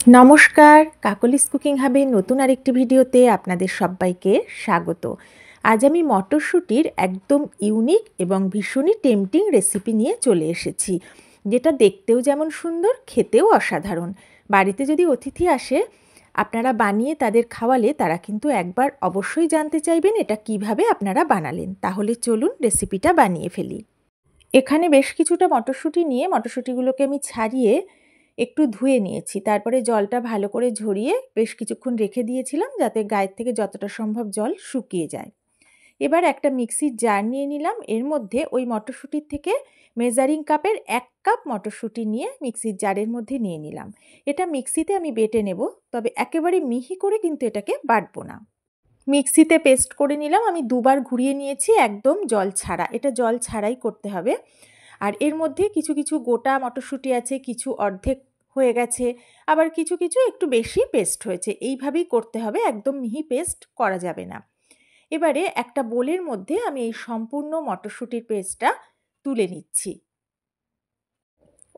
নমস্কার, কাকলিস কুকিং হাবের নতুন আরেকটি ভিডিওতে আপনাদের সবাইকে স্বাগত। আজ আমি মটরশুঁটির একদম ইউনিক এবং ভীষণই টেম্পটিং রেসিপি নিয়ে চলে এসেছি, যেটা দেখতেও যেমন সুন্দর, খেতেও অসাধারণ। বাড়িতে যদি অতিথি আসে, আপনারা বানিয়ে তাদের খাওয়ালে তারা কিন্তু একবার অবশ্যই জানতে চাইবেন এটা কিভাবে আপনারা বানালেন। তাহলে চলুন রেসিপিটা বানিয়ে ফেলি। এখানে বেশ কিছুটা মটরশুঁটি নিয়ে মটরশুঁটিগুলোকে আমি ছাড়িয়ে একটু ধুয়ে নিয়েছি। তারপরে জলটা ভালো করে ঝরিয়ে বেশ কিছুক্ষণ রেখে দিয়েছিলাম, যাতে গায়ের থেকে যতটা সম্ভব জল শুকিয়ে যায়। এবার একটা মিক্সির জার নিয়ে নিলাম। এর মধ্যে ওই মটরশুঁটির থেকে মেজারিং কাপের 1 কাপ মটরশুঁটি নিয়ে মিক্সির জারের মধ্যে নিয়ে নিলাম। এটা মিক্সিতে আমি বেটে নেব, তবে একেবারে মিহি করে কিন্তু এটাকে বাটবো না। মিক্সিতে পেস্ট করে নিলাম। আমি দুবার ঘুরিয়ে নিয়েছি, একদম জল ছাড়া। এটা জল ছাড়াই করতে হবে। আর এর মধ্যে কিছু কিছু গোটা মটরশুঁটি আছে, কিছু অর্ধেক হয়ে গেছে, আবার কিছু কিছু একটু বেশি পেস্ট হয়েছে। এইভাবেই করতে হবে, একদম মিহি পেস্ট করা যাবে না। এবারে একটা বোলের মধ্যে আমি এই সম্পূর্ণ মটরশুঁটির পেস্টটা তুলে নিচ্ছি।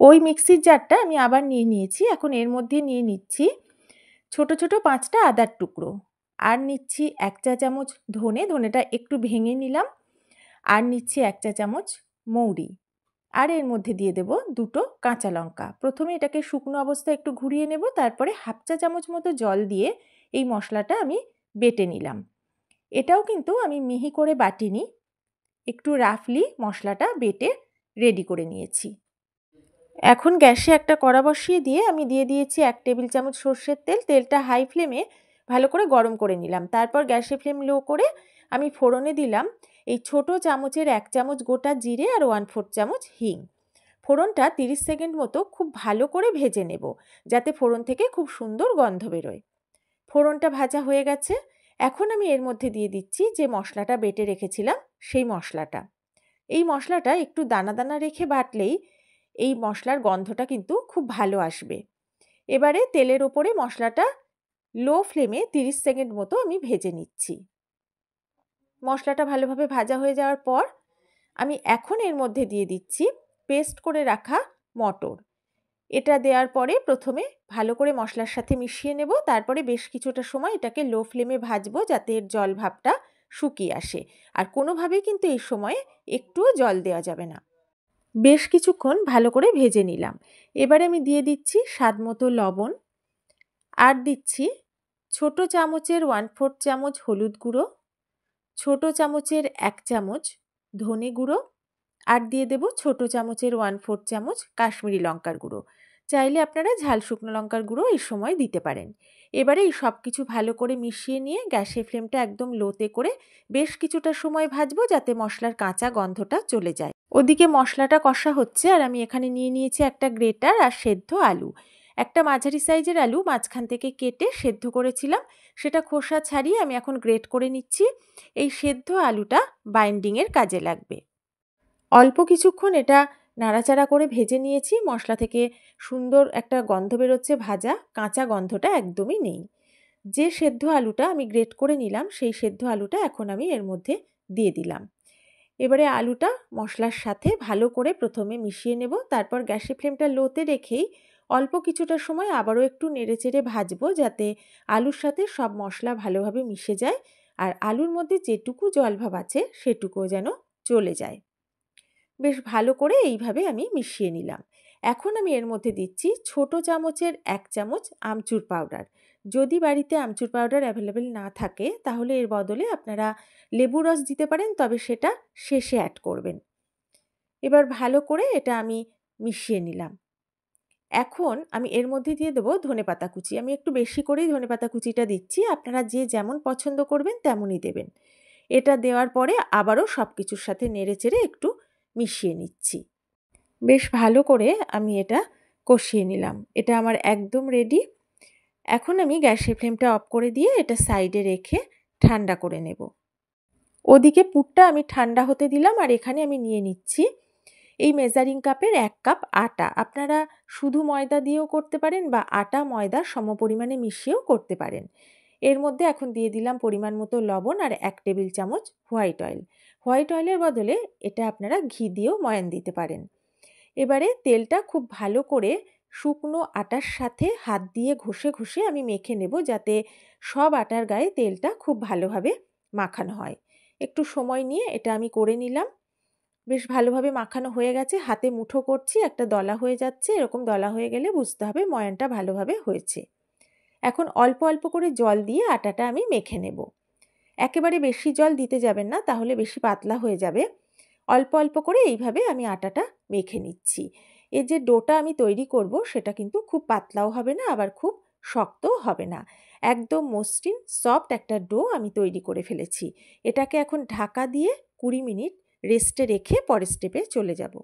ওই মিক্সির জারটা আমি আবার নিয়ে নিয়েছি। এখন এর মধ্যে নিয়ে নিচ্ছি ছোট ছোট 5টা আদার টুকরো, আর নিচ্ছি 1 চা চামচ ধনেটা একটু ভেঙে নিলাম, আর নিচ্ছি 1 চা চামচ মৌরি, আর এর মধ্যে দিয়ে দেব 2টো কাঁচা লঙ্কা। প্রথমে এটাকে শুকনো অবস্থায় একটু ঘুরিয়ে নেব, তারপরে 1/2 চা চামচ মতো জল দিয়ে এই মশলাটা আমি বেটে নিলাম। এটাও কিন্তু আমি মিহি করে বাটিনি, একটু রাফলি মশলাটা বেটে রেডি করে নিয়েছি। এখন গ্যাসে একটা কড়া বসিয়ে দিয়ে আমি দিয়ে দিয়েছি 1 টেবিল চামচ সর্ষের তেল। তেলটা হাই ফ্লেমে ভালো করে গরম করে নিলাম। তারপর গ্যাসের ফ্লেম লো করে আমি ফোড়নে দিলাম এই ছোট চামচের 1 চামচ গোটা জিরে আর 1/4 চামচ হিং। ফোড়নটা 30 সেকেন্ড মতো খুব ভালো করে ভেজে নেব, যাতে ফোড়ন থেকে খুব সুন্দর গন্ধ বেরোয়। ফোড়নটা ভাজা হয়ে গেছে। এখন আমি এর মধ্যে দিয়ে দিচ্ছি যে মশলাটা বেটে রেখেছিলাম, সেই মশলাটা। এই মশলাটা একটু দানা দানা রেখে বাটলেই এই মশলার গন্ধটা কিন্তু খুব ভালো আসবে। এবারে তেলের ওপরে মশলাটা লো ফ্লেমে 30 সেকেন্ড মতো আমি ভেজে নিচ্ছি। মশলাটা ভালোভাবে ভাজা হয়ে যাওয়ার পর আমি এখন এর মধ্যে দিয়ে দিচ্ছি পেস্ট করে রাখা মটর। এটা দেওয়ার পরে প্রথমে ভালো করে মশলার সাথে মিশিয়ে নেব, তারপরে বেশ কিছুটা সময় এটাকে লো ফ্লেমে ভাজবো, যাতে এর জল ভাবটা শুকিয়ে আসে। আর কোনোভাবেই কিন্তু এই সময়ে একটুও জল দেওয়া যাবে না। বেশ কিছুক্ষণ ভালো করে ভেজে নিলাম। এবারে আমি দিয়ে দিচ্ছি স্বাদ মতো লবণ, আর দিচ্ছি ছোট চামচের 1/4 চামচ হলুদ গুঁড়ো, ছোট চামচের 1 চামচ ধনে গুঁড়ো, আর দিয়ে দেব ছোট চামচের 1/4 চামচ কাশ্মীরি লঙ্কার গুঁড়ো। চাইলে আপনারা ঝাল শুকনো লঙ্কার গুঁড়ো এই সময় দিতে পারেন। এবারে এই সব কিছু ভালো করে মিশিয়ে নিয়ে গ্যাসের ফ্লেমটা একদম লোতে করে বেশ কিছুটা সময় ভাজবো, যাতে মশলার কাঁচা গন্ধটা চলে যায়। ওদিকে মশলাটা কষা হচ্ছে, আর আমি এখানে নিয়ে নিয়েছি একটা গ্রেটার আর সেদ্ধ আলু। একটা মাঝারি সাইজের আলু মাঝখান থেকে কেটে সেদ্ধ করেছিলাম, সেটা খোসা ছাড়িয়ে আমি এখন গ্রেট করে নিচ্ছি। এই সেদ্ধ আলুটা বাইন্ডিংয়ের কাজে লাগবে। অল্প কিছুক্ষণ এটা নাড়াচাড়া করে ভেজে নিয়েছি। মশলা থেকে সুন্দর একটা গন্ধ বেরোচ্ছে, ভাজা, কাঁচা গন্ধটা একদমই নেই। যে সেদ্ধ আলুটা আমি গ্রেট করে নিলাম, সেই সেদ্ধ আলুটা এখন আমি এর মধ্যে দিয়ে দিলাম। এবারে আলুটা মশলার সাথে ভালো করে প্রথমে মিশিয়ে নেব, তারপর গ্যাসের ফ্লেমটা লোতে রেখেই অল্প কিছুটা সময় আবারও একটু নেড়েচেড়ে ভাজবো, যাতে আলুর সাথে সব মশলা ভালোভাবে মিশে যায়, আর আলুর মধ্যে যেটুকু জলভাব আছে সেটুকুও যেন চলে যায়। বেশ ভালো করে এইভাবে আমি মিশিয়ে নিলাম। এখন আমি এর মধ্যে দিচ্ছি ছোট চামচের 1 চামচ আমচুর পাউডার। যদি বাড়িতে আমচুর পাউডার অ্যাভেলেবেল না থাকে, তাহলে এর বদলে আপনারা লেবুর রস দিতে পারেন, তবে সেটা শেষে অ্যাড করবেন। এবার ভালো করে এটা আমি মিশিয়ে নিলাম। এখন আমি এর মধ্যে দিয়ে দেবো ধনেপাতা কুচি। আমি একটু বেশি করেই ধনেপাতা কুচিটা দিচ্ছি, আপনারা যে যেমন পছন্দ করবেন তেমনই দেবেন। এটা দেওয়ার পরে আবারও সব কিছুর সাথে নেড়েচেড়ে একটু মিশিয়ে নিচ্ছি। বেশ ভালো করে আমি এটা কষিয়ে নিলাম। এটা আমার একদম রেডি। এখন আমি গ্যাসের ফ্লেমটা অফ করে দিয়ে এটা সাইডে রেখে ঠান্ডা করে নেব। ওদিকে পুরটা আমি ঠান্ডা হতে দিলাম, আর এখানে আমি নিয়ে নিচ্ছি এই মেজারিং কাপের 1 কাপ আটা। আপনারা শুধু ময়দা দিয়েও করতে পারেন, বা আটা ময়দা সমপরিমাণে মিশিয়েও করতে পারেন। এর মধ্যে এখন দিয়ে দিলাম পরিমাণ মতো লবণ আর 1 টেবিল চামচ হোয়াইট অয়েল। হোয়াইট অয়েলের বদলে এটা আপনারা ঘি দিয়েও ময়ান দিতে পারেন। এবারে তেলটা খুব ভালো করে শুকনো আটার সাথে হাত দিয়ে ঘষে ঘষে আমি মেখে নেব, যাতে সব আটার গায়ে তেলটা খুব ভালোভাবে মাখানো হয়। একটু সময় নিয়ে এটা আমি করে নিলাম। বেশ ভালোভাবে মাখানো হয়ে গেছে, হাতে মুঠো করছি, একটা দলা হয়ে যাচ্ছে। এরকম দলা হয়ে গেলে বুঝতে হবে ময়ানটা ভালোভাবে হয়েছে। এখন অল্প অল্প করে জল দিয়ে আটাটা আমি মেখে নেব। একেবারে বেশি জল দিতে যাবেন না, তাহলে বেশি পাতলা হয়ে যাবে। অল্প অল্প করে এইভাবে আমি আটাটা মেখে নিচ্ছি। এই যে ডোটা আমি তৈরি করব সেটা কিন্তু খুব পাতলাও হবে না, আবার খুব শক্তও হবে না। একদম মসৃণ সফট একটা ডো আমি তৈরি করে ফেলেছি। এটাকে এখন ঢাকা দিয়ে 20 মিনিট রেস্টে রেখে পরের স্টেপে চলে যাব।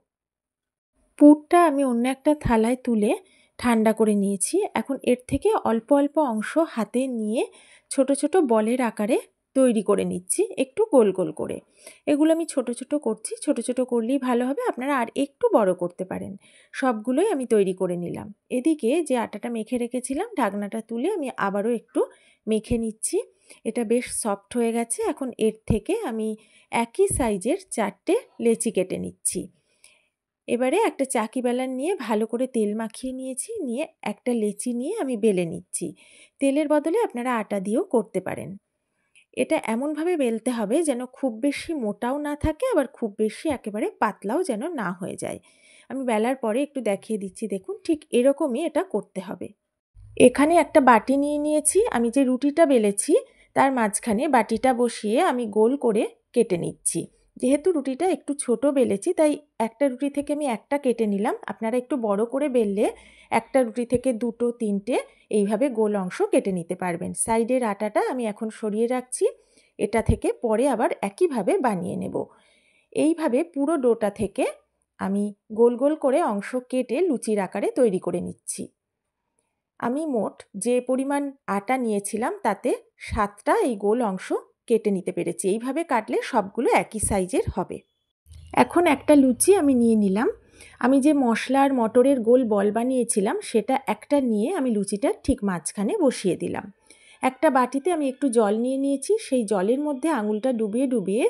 পুরটা আমি অন্য একটা থালায় তুলে ঠান্ডা করে নিয়েছি। এখন এর থেকে অল্প অল্প অংশ হাতে নিয়ে ছোট ছোট বলের আকারে তৈরি করে নিচ্ছি, একটু গোল গোল করে। এগুলো আমি ছোট ছোট করছি, ছোট ছোট করলেই ভালো হবে, আপনারা আর একটু বড় করতে পারেন। সবগুলোই আমি তৈরি করে নিলাম। এদিকে যে আটাটা মেখে রেখেছিলাম ঢাকনাটা তুলে আমি আবারও একটু মেখে নিচ্ছি। এটা বেশ সফট হয়ে গেছে। এখন এর থেকে আমি একই সাইজের 4টে লেচি কেটে নিচ্ছি। এবারে একটা চাকি বেলন নিয়ে ভালো করে তেল মাখিয়ে নিয়েছি, নিয়ে একটা লেচি নিয়ে আমি বেলে নিচ্ছি। তেলের বদলে আপনারা আটা দিয়েও করতে পারেন। এটা এমনভাবে বেলতে হবে যেন খুব বেশি মোটাও না থাকে, আবার খুব বেশি একেবারে পাতলাও যেন না হয়ে যায়। আমি বেলার পরে একটু দেখিয়ে দিচ্ছি, দেখুন ঠিক এরকমই এটা করতে হবে। এখানে একটা বাটি নিয়ে নিয়েছি, আমি যে রুটিটা বেলেছি তার মাঝখানে বাটিটা বসিয়ে আমি গোল করে কেটে নিচ্ছি। যেহেতু রুটিটা একটু ছোট বেলেছি তাই একটা রুটি থেকে আমি একটা কেটে নিলাম। আপনারা একটু বড় করে বেললে একটা রুটি থেকে 2টো 3টে এইভাবে গোল অংশ কেটে নিতে পারবেন। সাইডের আটাটা আমি এখন সরিয়ে রাখছি, এটা থেকে পরে আবার একইভাবে বানিয়ে নেব। এইভাবে পুরো ডোটা থেকে আমি গোল গোল করে অংশ কেটে লুচির আকারে তৈরি করে নিচ্ছি। আমি মোট যে পরিমাণ আটা নিয়েছিলাম তাতে 7টা এই গোল অংশ কেটে নিতে পেরেছি। এইভাবে কাটলে সবগুলো একই সাইজের হবে। এখন একটা লুচি আমি নিয়ে নিলাম। আমি যে মশলা আর মটরের গোল বল বানিয়েছিলাম সেটা একটা নিয়ে আমি লুচিটার ঠিক মাঝখানে বসিয়ে দিলাম। একটা বাটিতে আমি একটু জল নিয়ে নিয়েছি, সেই জলের মধ্যে আঙুলটা ডুবিয়ে ডুবিয়ে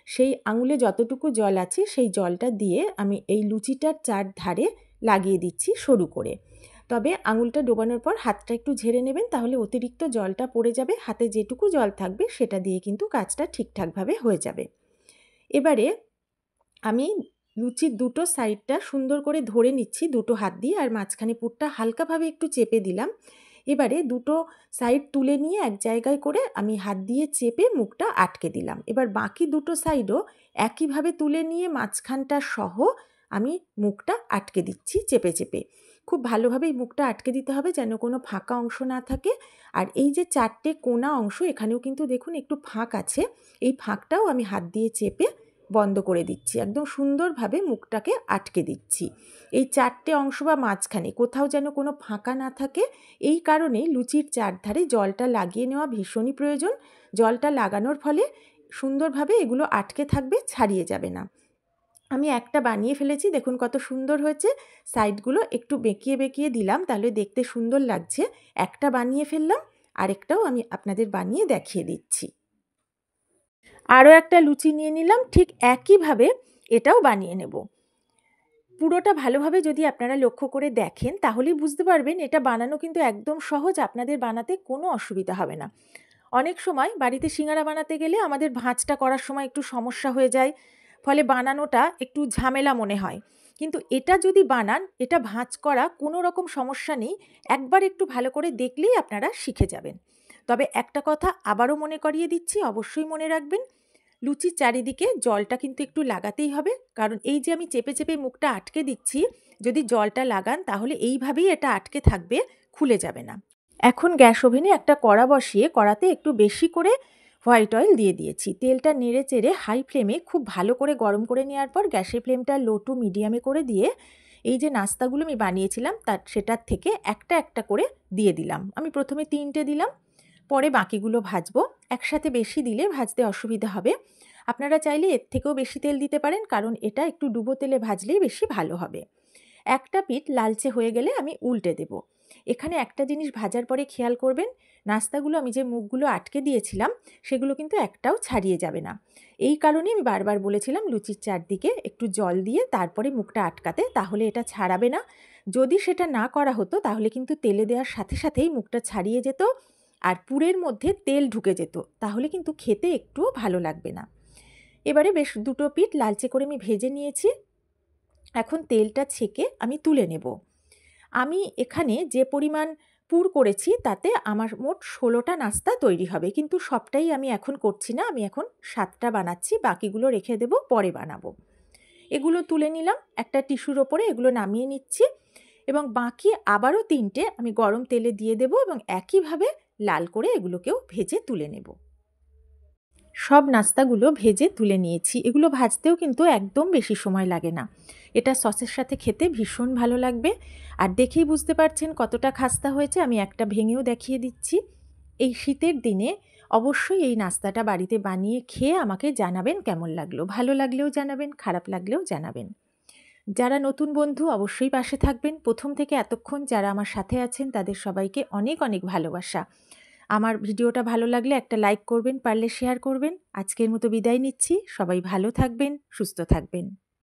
সেই আঙুলে যতটুকু জল আছে সেই জলটা দিয়ে আমি এই লুচিটার চারধারে লাগিয়ে দিচ্ছি সরু করে। তবে আঙুলটা ডোবানোর পর হাতটা একটু ঝেড়ে নেবেন, তাহলে অতিরিক্ত জলটা পড়ে যাবে। হাতে যেটুকু জল থাকবে সেটা দিয়ে কিন্তু কাজটা ঠিকঠাকভাবে হয়ে যাবে। এবারে আমি লুচির দুটো সাইডটা সুন্দর করে ধরে নিচ্ছি দুটো হাত দিয়ে, আর মাঝখানে পুরটা হালকাভাবে একটু চেপে দিলাম। এবারে দুটো সাইড তুলে নিয়ে এক জায়গায় করে আমি হাত দিয়ে চেপে মুখটা আটকে দিলাম। এবার বাকি দুটো সাইডও একইভাবে তুলে নিয়ে মাঝখানটা সহ আমি মুখটা আটকে দিচ্ছি চেপে চেপে। খুব ভালোভাবে এই মুখটা আটকে দিতে হবে যেন কোনো ফাঁকা অংশ না থাকে। আর এই যে 4টে কোনা অংশ এখানেও কিন্তু দেখুন একটু ফাঁক আছে, এই ফাঁকটাও আমি হাত দিয়ে চেপে বন্ধ করে দিচ্ছি। একদম সুন্দরভাবে মুখটাকে আটকে দিচ্ছি। এই 4টে অংশ বা মাঝখানে কোথাও যেন কোনো ফাঁকা না থাকে। এই কারণে লুচির চারধারে জলটা লাগিয়ে নেওয়া ভীষণই প্রয়োজন। জলটা লাগানোর ফলে সুন্দরভাবে এগুলো আটকে থাকবে, ছাড়িয়ে যাবে না। আমি একটা বানিয়ে ফেলেছি, দেখুন কত সুন্দর হয়েছে। সাইডগুলো একটু বেঁকিয়ে বেঁকিয়ে দিলাম, তাহলে দেখতে সুন্দর লাগছে। একটা বানিয়ে ফেললাম, আরেকটাও আমি আপনাদের বানিয়ে দেখিয়ে দিচ্ছি। আরও একটা লুচি নিয়ে নিলাম, ঠিক একইভাবে এটাও বানিয়ে নেব। পুরোটা ভালোভাবে যদি আপনারা লক্ষ্য করে দেখেন তাহলেই বুঝতে পারবেন এটা বানানো কিন্তু একদম সহজ, আপনাদের বানাতে কোনো অসুবিধা হবে না। অনেক সময় বাড়িতে সিঙ্গারা বানাতে গেলে আমাদের ভাঁজটা করার সময় একটু সমস্যা হয়ে যায়, ফলে বানানোটা একটু ঝামেলা মনে হয়। কিন্তু এটা যদি বানান, এটা ভাঁজ করা কোনো রকম সমস্যা নেই। একবার একটু ভালো করে দেখলেই আপনারা শিখে যাবেন। তবে একটা কথা আবারও মনে করিয়ে দিচ্ছি, অবশ্যই মনে রাখবেন, লুচির চারিদিকে জলটা কিন্তু একটু লাগাতেই হবে, কারণ এই যে আমি চেপে চেপে মুখটা আটকে দিচ্ছি, যদি জলটা লাগান তাহলে এইভাবেই এটা আটকে থাকবে, খুলে যাবে না। এখন গ্যাস ওভেনে একটা কড়া বসিয়ে কড়াতে একটু বেশি করে হোয়াইট অয়েল দিয়ে দিয়েছি। তেলটা নেড়ে চেড়ে হাই ফ্লেমে খুব ভালো করে গরম করে নেওয়ার পর গ্যাসের ফ্লেমটা লো টু মিডিয়ামে করে দিয়ে এই যে নাস্তাগুলো আমি বানিয়েছিলাম সেটার থেকে একটা একটা করে দিয়ে দিলাম। আমি প্রথমে 3টে দিলাম, পরে বাকিগুলো ভাজবো। একসাথে বেশি দিলে ভাজতে অসুবিধা হবে। আপনারা চাইলে এর থেকেও বেশি তেল দিতে পারেন, কারণ এটা একটু ডুবো তেলে ভাজলেই বেশি ভালো হবে। একটা পিঠ লালচে হয়ে গেলে আমি উল্টে দেব। এখানে একটা জিনিস ভাজার পরে খেয়াল করবেন, নাস্তাগুলো আমি যে মুখগুলো আটকে দিয়েছিলাম সেগুলো কিন্তু একটাও ছাড়িয়ে যাবে না। এই কারণেই আমি বারবার বলেছিলাম লুচির চারদিকে একটু জল দিয়ে তারপরে মুখটা আটকাতে, তাহলে এটা ছাড়াবে না। যদি সেটা না করা হতো তাহলে কিন্তু তেলে দেওয়ার সাথে সাথেই মুখটা ছাড়িয়ে যেত আর পুরের মধ্যে তেল ঢুকে যেত, তাহলে কিন্তু খেতে একটুও ভালো লাগবে না। এবারে বেশ দুটো পিঠ লালচে করে আমি ভেজে নিয়েছি। এখন তেলটা ছেঁকে আমি তুলে নেব। আমি এখানে যে পরিমাণ পুর করেছি তাতে আমার মোট 16টা নাস্তা তৈরি হবে, কিন্তু সবটাই আমি এখন করছি না, আমি এখন 7টা বানাচ্ছি, বাকিগুলো রেখে দেব, পরে বানাবো। এগুলো তুলে নিলাম, একটা টিস্যুর ওপরে এগুলো নামিয়ে নিচ্ছি এবং বাকি আবারও 3টে আমি গরম তেলে দিয়ে দেব এবং একইভাবে লাল করে এগুলোকেও ভেজে তুলে নেব। সব নাস্তাগুলো ভেজে তুলে নিয়েছি। এগুলো ভাজতেও কিন্তু একদম বেশি সময় লাগে না। এটা সসের সাথে খেতে ভীষণ ভালো লাগবে। আর দেখেই বুঝতে পারছেন কতটা খাস্তা হয়েছে। আমি একটা ভেঙেও দেখিয়ে দিচ্ছি। এই শীতের দিনে অবশ্যই এই নাস্তাটা বাড়িতে বানিয়ে খেয়ে আমাকে জানাবেন কেমন লাগলো। ভালো লাগলেও জানাবেন, খারাপ লাগলেও জানাবেন। যারা নতুন বন্ধু অবশ্যই পাশে থাকবেন। প্রথম থেকে এতক্ষণ যারা আমার সাথে আছেন তাদের সবাইকে অনেক অনেক ভালোবাসা। আমার ভিডিওটা ভালো লাগলে একটা লাইক করবেন, পারলে শেয়ার করবেন। আজকের মতো বিদায় নিচ্ছি। সবাই ভালো থাকবেন, সুস্থ থাকবেন।